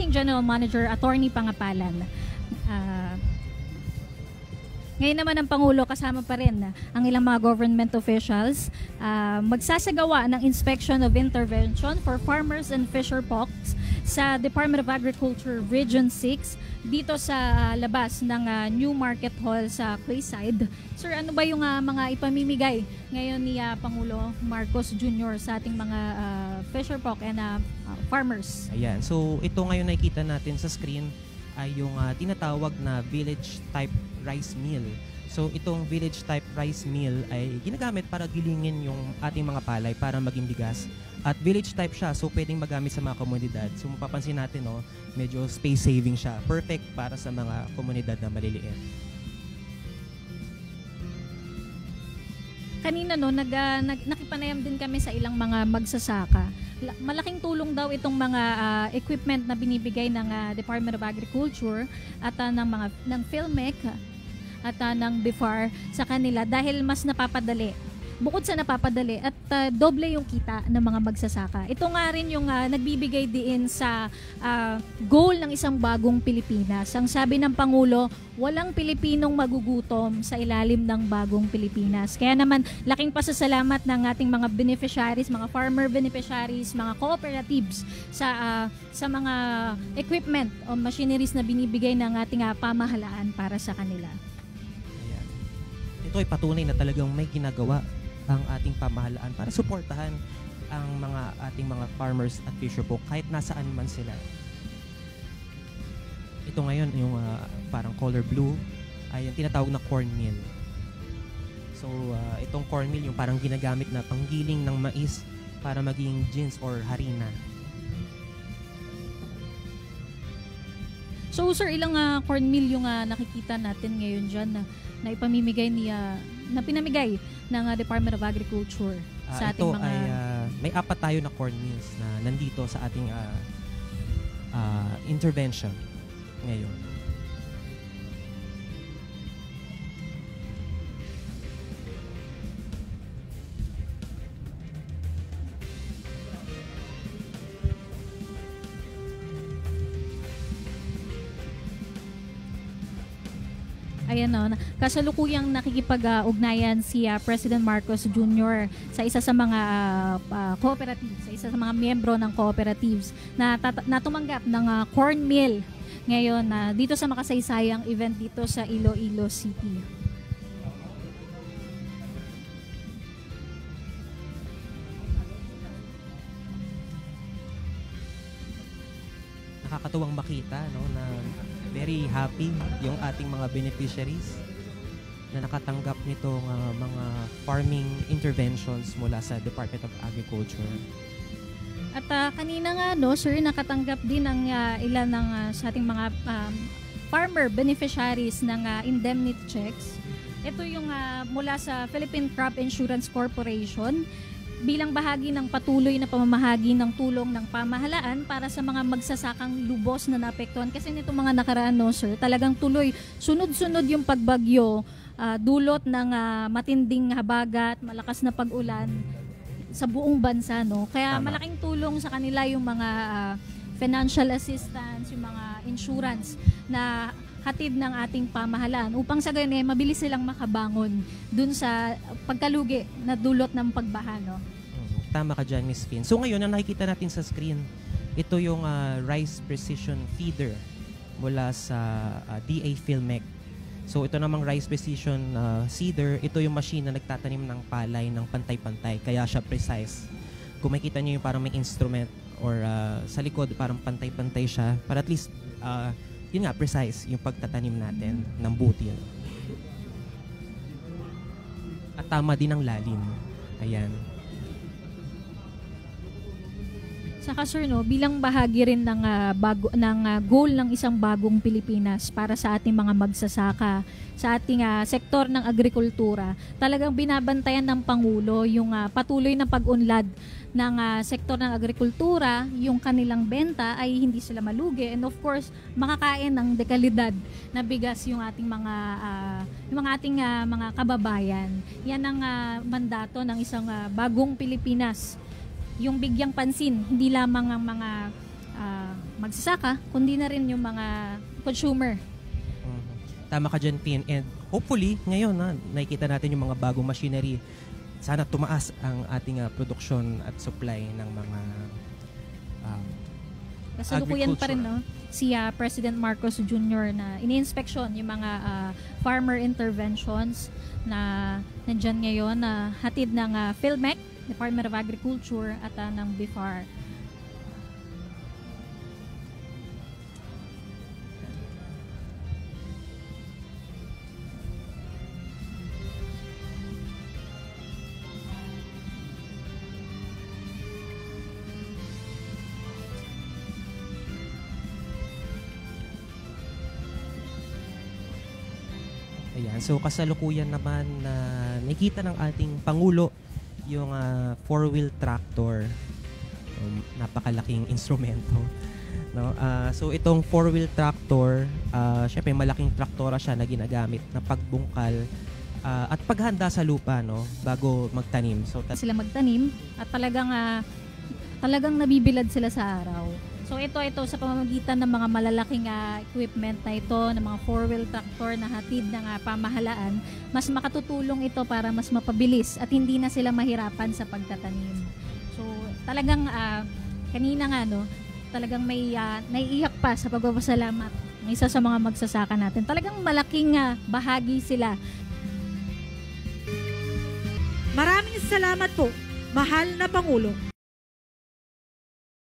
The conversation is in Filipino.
Acting General Manager Attorney Pangapalan. Ngayon naman ang Pangulo kasama pa rin ang ilang mga government officials magsasagawa ng inspection of intervention for farmers and fisher folks sa Department of Agriculture Region 6 dito sa labas ng New Market Hall sa Quayside. Sir, ano ba yung mga ipamimigay ngayon ni Pangulo Marcos Jr. sa ating mga fisher folk and farmers? Ayan. So ito ngayon nakikita natin sa screen ay yung tinatawag na village type rice meal. So itong village type rice meal ay ginagamit para gilingin yung ating mga palay para maging bigas. At village type siya, so pwedeng magamit sa mga komunidad. So mapapansin natin, no, medyo space saving siya. Perfect para sa mga komunidad na maliliit. Kanina nakipanayam din kami sa ilang mga magsasaka. Malaking tulong daw itong mga equipment na binibigay ng Department of Agriculture at ng PhilMec at ng BIFAR sa kanila dahil mas napapadali. Bukod sa napapadali at doble yung kita ng mga magsasaka. Ito nga rin yung nagbibigay din sa goal ng isang bagong Pilipinas. Ang sabi ng Pangulo, walang Pilipinong magugutom sa ilalim ng bagong Pilipinas. Kaya naman, laking pasasalamat ng ating mga beneficiaries, mga farmer beneficiaries, mga cooperatives sa mga equipment o machineries na binibigay ng ating pamahalaan para sa kanila. Ayan. Ito ay patunay na talagang may ginagawa ang ating pamahalaan para suportahan ang ating mga farmers at fisher folk kahit nasaan man sila. Ito ngayon yung parang color blue ay yung tinatawag na cornmeal. So itong cornmeal yung parang ginagamit na panggiling ng mais para maging jeans or harina. So sir, ilang cornmeal yung nakikita natin ngayon dyan na ipamimigay na pinamigay ng Department of Agriculture sa ating ito mga... ay may 4 tayo na cornmeals na nandito sa ating intervention ngayon. Ayan o, kasalukuyang nakikipag-ugnayan si President Marcos Jr. sa isa sa mga cooperatives, sa isa sa mga miyembro ng cooperatives na tumanggap ng cornmeal ngayon dito sa makasaysayang event dito sa Iloilo City. Nakakatuwang makita, no, na very happy yung ating mga beneficiaries na nakatanggap nitong mga farming interventions mula sa Department of Agriculture. At kanina nga, no, sir, nakatanggap din ng ilan ng sa ating mga farmer beneficiaries ng indemnity checks. Ito yung mula sa Philippine Crop Insurance Corporation bilang bahagi ng patuloy na pamamahagi ng tulong ng pamahalaan para sa mga magsasakang lubos na naapektuhan. Kasi nito mga nakaraan, no, sir, talagang tuloy, sunod-sunod yung pagbagyo, dulot ng matinding habagat, malakas na pag-ulan sa buong bansa, no. Kaya Tama. Malaking tulong sa kanila yung mga financial assistance, yung mga insurance na hatid ng ating pamahalaan upang sa ganyan mabilis silang makabangon dun sa pagkalugi na dulot ng pagbaha, no? Tama ka dyan, Miss Finn. So ngayon, ang nakikita natin sa screen, ito yung rice precision feeder mula sa DA PhilMec. So ito namang rice precision seeder, ito yung machine na nagtatanim ng palay ng pantay-pantay, kaya siya precise. Kung makita nyo yung parang may instrument or sa likod parang pantay-pantay siya, para at least yun nga, precise yung pagtatanim natin ng butil. At tama din ang lalim. Ayan. Saka sir, no, bilang bahagi rin ng goal ng isang bagong Pilipinas para sa ating mga magsasaka, sa ating sektor ng agrikultura, talagang binabantayan ng Pangulo yung patuloy na pag-unlad ng sektor ng agrikultura, yung kanilang benta ay hindi sila malugi, and of course makakain ng dekalidad na bigas yung ating mga kababayan. Yan ang mandato ng isang bagong Pilipinas, yung bigyang pansin hindi lamang ang mga magsasaka, kundi na rin yung mga consumer. Tama ka dyan, Pin. And hopefully, ngayon, nakikita natin yung mga bagong machinery. Sana tumaas ang ating produksyon at supply ng mga Kasalukuyan pa rin, no? Si President Marcos Jr. na ini-inspeksyon yung mga farmer interventions na nandyan ngayon na hatid ng PhilMec, Department of Agriculture, at ng BIFAR. Ayan. So kasalukuyan naman na nakita ng ating Pangulo yung four-wheel tractor. Napakalaking instrumento. No? So itong four-wheel tractor, syempre malaking traktora siya na ginagamit na pagbungkal at paghanda sa lupa, no, bago magtanim. So Sila magtanim at talagang nabibilad sila sa araw. So ito sa pamamagitan ng mga malalaking equipment na ito, ng mga four-wheel tractor na hatid ng pamahalaan, mas makatutulong ito para mas mapabilis at hindi na sila mahirapan sa pagtatanim. So talagang kanina nga, no, talagang may naiiyak pa sa pagpapasalamat ng isa sa mga magsasaka natin. Talagang malaking bahagi sila. Maraming salamat po, mahal na Pangulo.